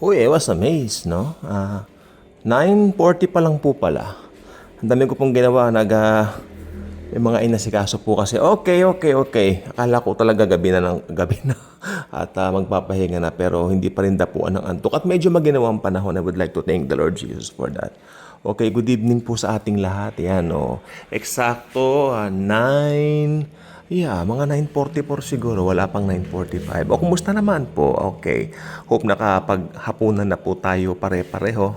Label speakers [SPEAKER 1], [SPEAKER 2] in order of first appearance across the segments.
[SPEAKER 1] Uy, I was amazed, no? 9:40 pa lang po pala. Ang dami ko pong ginawa. May mga inasikaso po kasi. Okay. Akala ko talaga gabi na gabi na. At magpapahinga na. Pero hindi pa rin dapuan ng antok. At medyo maginawang panahon. I would like to thank the Lord Jesus for that. Okay, good evening po sa ating lahat. Yan, oh. Eksakto, 9... Yeah, mga 9:44 siguro, wala pang 9:45. O kumusta naman po? Okay. Hope nakapaghapunan na po tayo pare-pareho.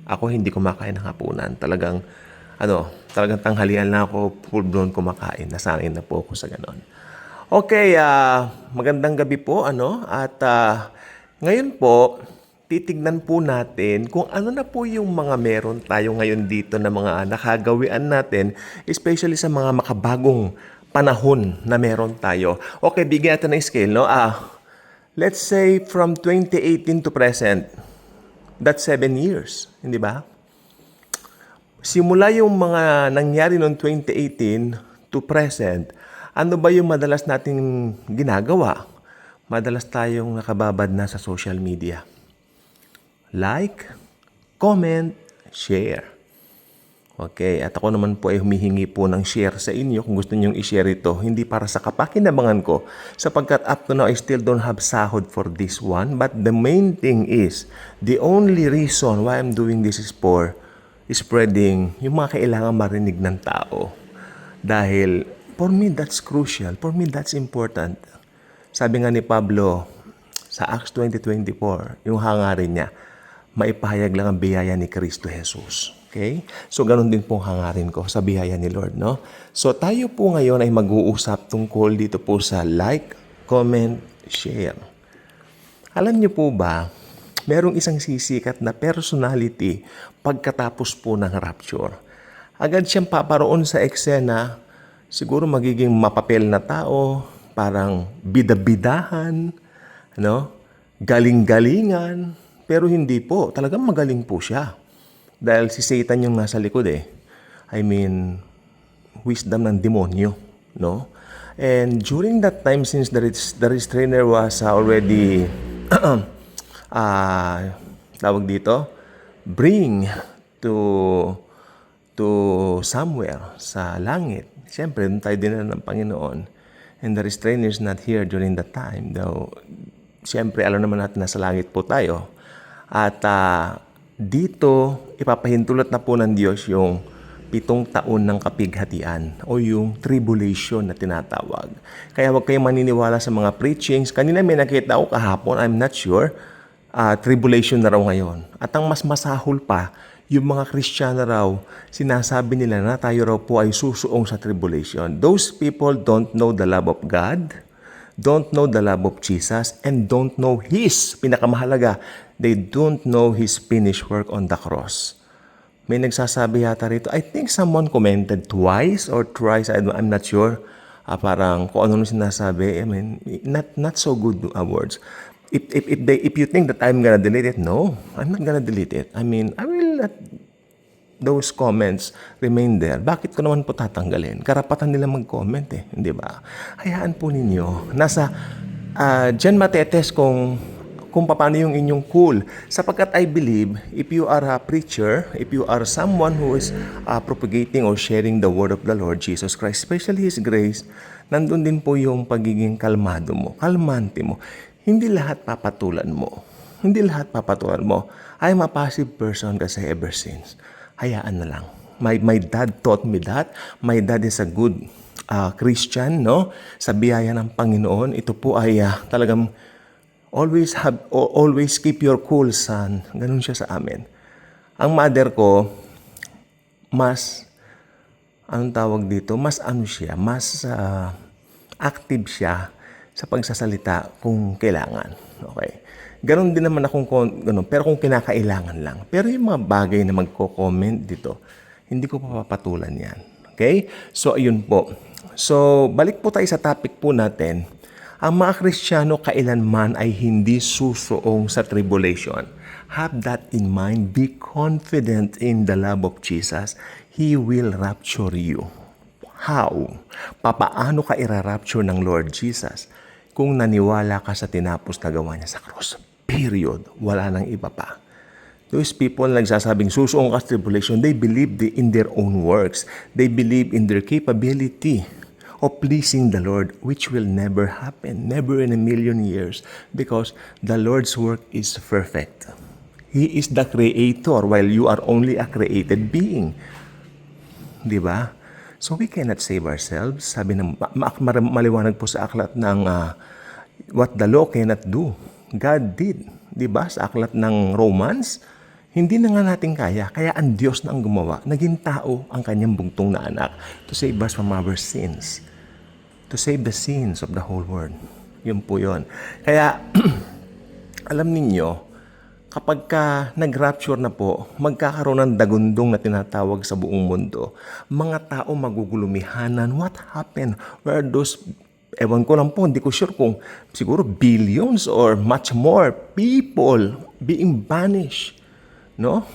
[SPEAKER 1] Ako hindi kumakain ng hapunan. Talagang tanghalian na ako full blown kumakain. Nasanay na po ako sa ganon. Okay, magandang gabi po, At ngayon po, titignan po natin kung ano na po yung mga meron tayo ngayon dito na mga nakagawian natin, especially sa mga makabagong panahon na meron tayo. Okay, bigyan natin ng scale, no? Let's say from 2018 to present, that's 7 years, hindi ba? Simula yung mga nangyari noong 2018 to present, ano ba yung madalas nating ginagawa? Madalas tayong nakababad na sa social media. Like, comment, share. Okay, at ako naman po ay humihingi po ng share sa inyo kung gusto niyo i-share ito. Hindi para sa kapakinabangan ko, sapagkat up to now I still don't have sahod for this one. But the main thing is, the only reason why I'm doing this is for spreading yung mga kailangan marinig ng tao. Dahil for me that's crucial, for me that's important. Sabi nga ni Pablo sa Acts 20:24, yung hangarin niya, maipahayag lang ang biyaya ni Kristo Jesus. Okay? So, ganun din pong hangarin ko sa biyaya ni Lord, no? So, tayo po ngayon ay mag-uusap tungkol dito po sa like, comment, share. Alam niyo po ba, merong isang sisikat na personality pagkatapos po ng rapture. Agad siyang paparoon sa eksena, siguro magiging mapapel na tao, parang bida-bidahan, galing-galingan, pero hindi po. Talagang magaling po siya. Dahil si Satan yung nasa likod I mean, wisdom ng demonyo, no? And during that time, since the restrainer was already, tawag dito, bring to somewhere sa langit. Siyempre, doon tayo dinala ng Panginoon. And the restrainer is not here during that time. Though, siyempre, alam naman natin na sa langit po tayo. At dito, ipapahintulot na po ng Diyos yung 7 taon ng kapighatian o yung tribulation na tinatawag. Kaya huwag kayong maniniwala sa mga preachings. Kanina may nakita ako kahapon, I'm not sure, tribulation na raw ngayon. At ang mas masahol pa, yung mga Kristiyano raw, sinasabi nila na tayo raw po ay susuong sa tribulation. Those people don't know the love of God, don't know the love of Jesus, and don't know His, pinakamahalaga, they don't know His finished work on the cross. May nagsasabi yata rito, I think someone commented twice or thrice, I'm not sure, parang kung ano sinasabi, I mean, not so good words. If you think that I'm gonna delete it, no, I'm not gonna delete it. I mean, I will let those comments remain there. Bakit ko naman po tatanggalin? Karapatan nila mag-comment hindi ba? Hayaan po ninyo. Diyan matetes kung paano yung inyong cool. Sapagkat I believe, if you are a preacher, if you are someone who is propagating or sharing the word of the Lord Jesus Christ, especially His grace, nandun din po yung pagiging kalmado mo, kalmante mo. Hindi lahat papatulan mo. Hindi lahat papatulan mo. I'm a passive person kasi ever since. Hayaan na lang. My dad taught me that. My dad is a good Christian, no? Sa biyaya ng Panginoon, ito po ay talagang always keep your cool, son. Ganun siya sa amin. Ang mother ko, mas mas active siya sa pagsasalita kung kailangan. Okay. Ganon din naman akong pero kung kinakailangan lang. Pero yung mga bagay na magko-comment dito, hindi ko papapatulan yan. Okay? So, ayun po. So, balik po tayo sa topic po natin. Ang mga Kristiyano kailanman ay hindi susuong sa tribulation. Have that in mind. Be confident in the love of Jesus. He will rapture you. How? Papaano ka ira-rapture ng Lord Jesus kung naniwala ka sa tinapos na gawa niya sa krus? Period. Wala nang iba pa. Those people na nagsasabing susuong ka sa tribulation, they believe in their own works. They believe in their capability of pleasing the Lord, which will never happen, never in a million years, because the Lord's work is perfect. He is the creator while you are only a created being. Di ba? So we cannot save ourselves. Sabi ng maliwanag po sa aklat ng what the law cannot do, God did. Di ba? Sa aklat ng Romans, hindi na nga natin kaya. Kaya ang Diyos na ang gumawa. Naging tao ang kanyang bugtong na anak to save us from our sins. To save the sins of the whole world. Yun po yun. Kaya, alam ninyo, kapag ka nag-rapture na po, magkakaroon ng dagundong na tinatawag sa buong mundo. Mga tao magugulumihanan. What happened? Where those, ewan ko lang po, hindi ko sure kung siguro billions or much more people being banished. No?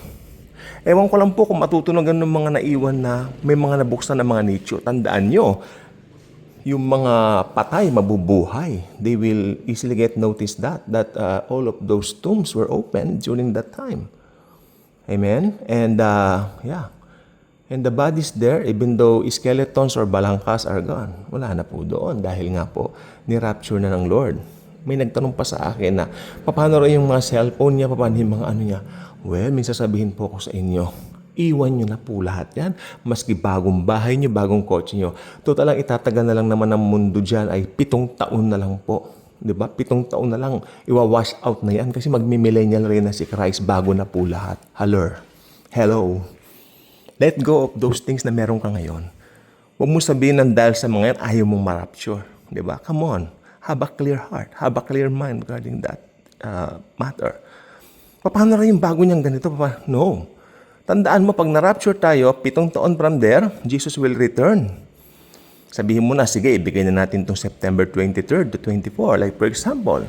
[SPEAKER 1] Ewan ko lang po kung matutunagan ng mga naiwan na may mga nabuksan na mga nicho. Tandaan nyo, yung mga patay mabubuhay. They will easily get notice that all of those tombs were open during that time. Amen? And yeah. And the bodies there, even though skeletons or balangkas are gone, wala na po doon dahil nga po ni-rapture na ng Lord. May nagtanong pa sa akin na, paano rin yung mga cellphone niya, paano yung mga ano niya? Well, may sasabihin po ko sa inyo, iwan nyo na po lahat yan. Maski bagong bahay nyo, bagong kotse nyo. Total lang itatagal na lang naman ng mundo dyan ay 7 taon na lang po. Diba? 7 taon na lang, iwa-wash out na yan kasi magmi-millennial rin na si Christ bago na po lahat. Hello. Let go of those things na meron ka ngayon. Huwag mo sabihin ng dahil sa mga yan, ayaw mong ma-rapture. Diba? Come on. Have a clear heart. Have a clear mind regarding that matter. Paano rin yung bago niyang ganito? No. Tandaan mo, pag na-rapture tayo, 7 taon from there, Jesus will return. Sabihin mo na, sige, ibigay na natin itong September 23rd to 24. Like for example,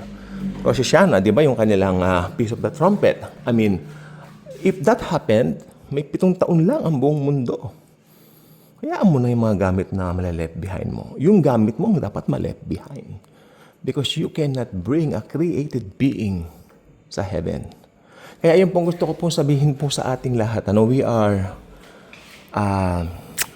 [SPEAKER 1] Rosh Hashanah, di ba yung kanilang Peace of the Trumpet? I mean, if that happened, may 7 taon lang ang buong mundo. Hayaan mo na yung mga gamit na mali-left behind mo. Yung gamit mo dapat ma-left behind. Because you cannot bring a created being sa heaven. Kaya yun pong gusto ko pong sabihin po sa ating lahat. We are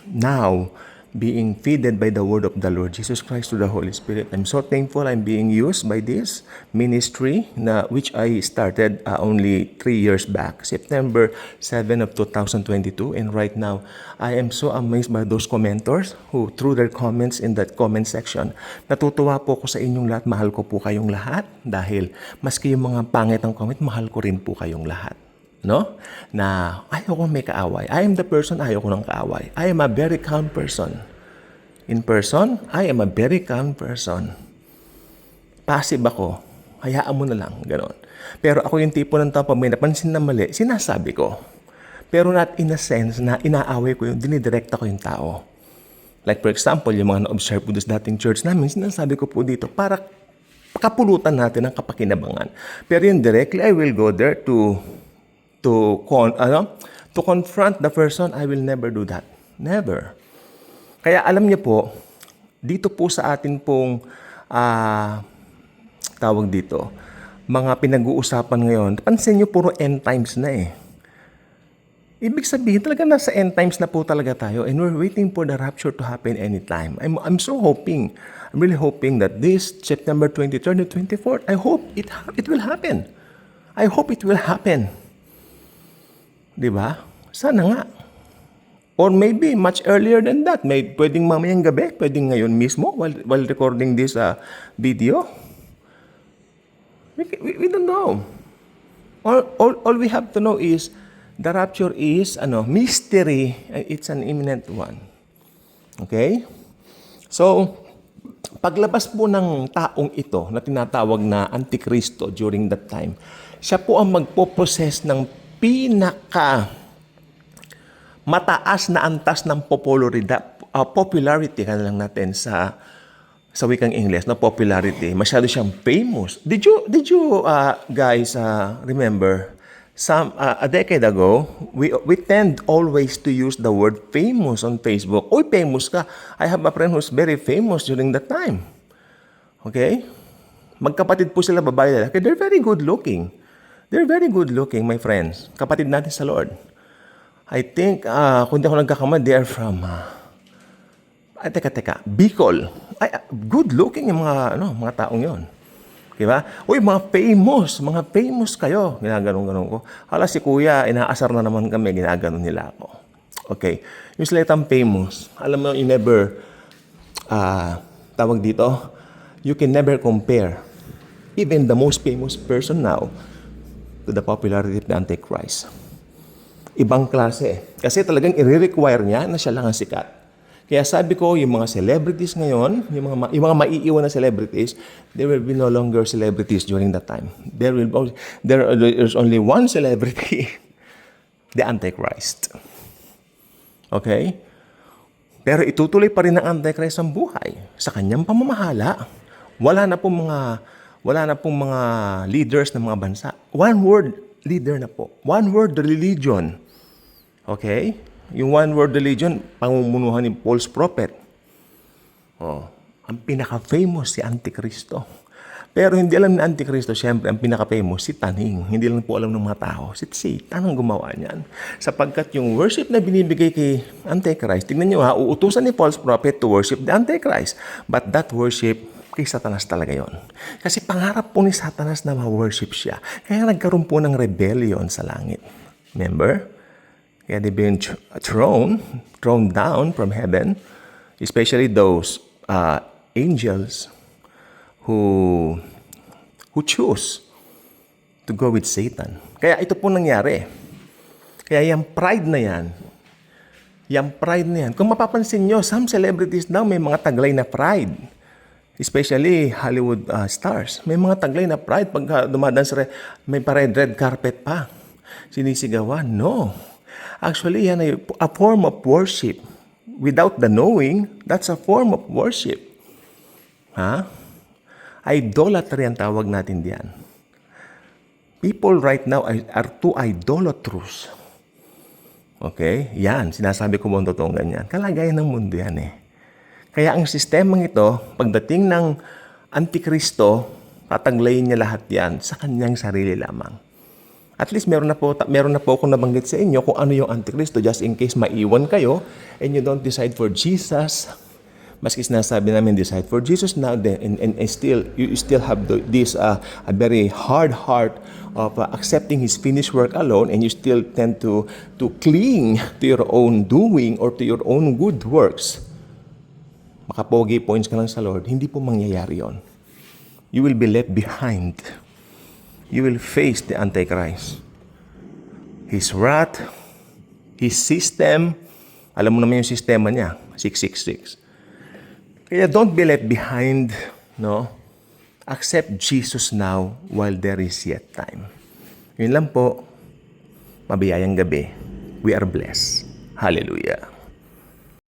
[SPEAKER 1] now being feeded by the word of the Lord Jesus Christ through the Holy Spirit. I'm so thankful I'm being used by this ministry which I started only 3 years back, September 7 of 2022. And right now, I am so amazed by those commentors who through their comments in that comment section. Natutuwa po ko sa inyong lahat. Mahal ko po kayong lahat dahil maski yung mga pangit ang comment, mahal ko rin po kayong lahat. No? Na ayaw kong may kaaway. I am the person, ayaw ko ng kaaway. I am a very calm person. In person, I am a very calm person. Passive ako. Hayaan mo na lang. Ganon. Pero ako yung tipo ng tao, pag may napansin na mali, sinasabi ko. Pero not in a sense na inaaway ko yung, dinidirekta ko yung tao. Like for example, yung mga na-observe ko sa dating church namin, sinasabi ko po dito, para kapulutan natin ang kapakinabangan. Pero yung directly, I will go there to confront the person. I will never do that. Never. Kaya alam niyo po, dito po sa atin pong tawag dito, mga pinag-uusapan ngayon, pansin niyo puro end times na eh. Ibig sabihin talaga nasa end times na po talaga tayo and we're waiting for the rapture to happen anytime. I'm so hoping, I'm really hoping that this September 23rd and 24th, I hope it will happen. I hope it will happen. Diba? Sana nga. Or maybe much earlier than that. Pwedeng mamayang gabi, pwedeng ngayon mismo while recording this video. We don't know. All we have to know is the rapture is mystery. It's an imminent one. Okay? So, paglabas po ng taong ito na tinatawag na Antikristo during that time, siya po ang magpo-possess ng mataas na antas ng popularity ka lang natin sa wikang English, na popularity. Masyado siyang famous. Did you guys remember a decade ago, we tend always to use the word famous on Facebook. Oy, famous ka. I have a friend who's very famous during that time. Okay? Magkapatid po sila, babae at lalaki. They're very good looking. They're very good looking, my friends. Kapatid natin sa Lord. I think, kung di ako nagkakamali, they are from, Bicol. Ay, good looking yung mga taong yon. Diba? Uy, mga famous kayo. Ginaganon-ganon ko. Hala, si kuya, inaasar na naman kami, ginaganon nila ako. Okay. Yung salitang famous, alam mo, you never, tawag dito, you can never compare even the most famous person now to the popularity of the Antichrist. Ibang klase. Kasi talagang i-require niya na siya lang ang sikat. Kaya sabi ko, yung mga celebrities ngayon, yung mga maiiwan na celebrities, there will be no longer celebrities during that time. There's only one celebrity, the Antichrist. Okay? Pero itutuloy pa rin ng Antichrist ang buhay sa kanyang pamamahala. Wala na pong mga leaders ng mga bansa. One word leader na po. One word religion. Okay? Yung one word religion, pangumunuhan ni false prophet. Ang pinaka-famous si Antikristo. Pero hindi alam ni Antikristo, siyempre, ang pinaka-famous si Taning. Hindi lang po alam ng mga tao. Si Satan ang gumawa niyan. Sapagkat yung worship na binibigay kay Antichrist, tignan nyo uutusan ni false prophet to worship the Antichrist. But that worship, kay Satanas talaga yon. Kasi pangarap po ni Satanas na ma-worship siya. Kaya nagkaroon po ng rebellion sa langit. Remember? Kaya they've been thrown down from heaven, especially those angels who choose to go with Satan. Kaya ito po nangyari. Kaya yung pride na yan, kung mapapansin nyo, some celebrities now may mga taglay na pride. Especially Hollywood stars. May mga taglay na pride pag dumadaan sa may red carpet pa. Sinisigawan. No. Actually, yan ay a form of worship. Without the knowing, that's a form of worship. Idolatry ang tawag natin diyan. People right now are too idolatrous. Okay? Yan, sinasabi ko mo ang totoong ganyan. Kalagayan ng mundo yan eh. Kaya ang sistemang ito, pagdating ng Antikristo, tataglayin niya lahat yan sa kanyang sarili lamang. At least meron na po akong nabanggit sa inyo kung ano yung Antikristo just in case maiwan kayo and you don't decide for Jesus. Maski sinasabi namin decide for Jesus now and still you still have this a very hard heart of accepting His finished work alone, and you still tend to cling to your own doing or to your own good works. Makapogi points ka lang sa Lord, hindi po mangyayari yon. You will be left behind. You will face the Antichrist. His wrath, his system, alam mo naman yung sistema niya, 666. Kaya don't be left behind, no? Accept Jesus now while there is yet time. Yun lang po. Mabiyayang gabi. We are blessed. Hallelujah.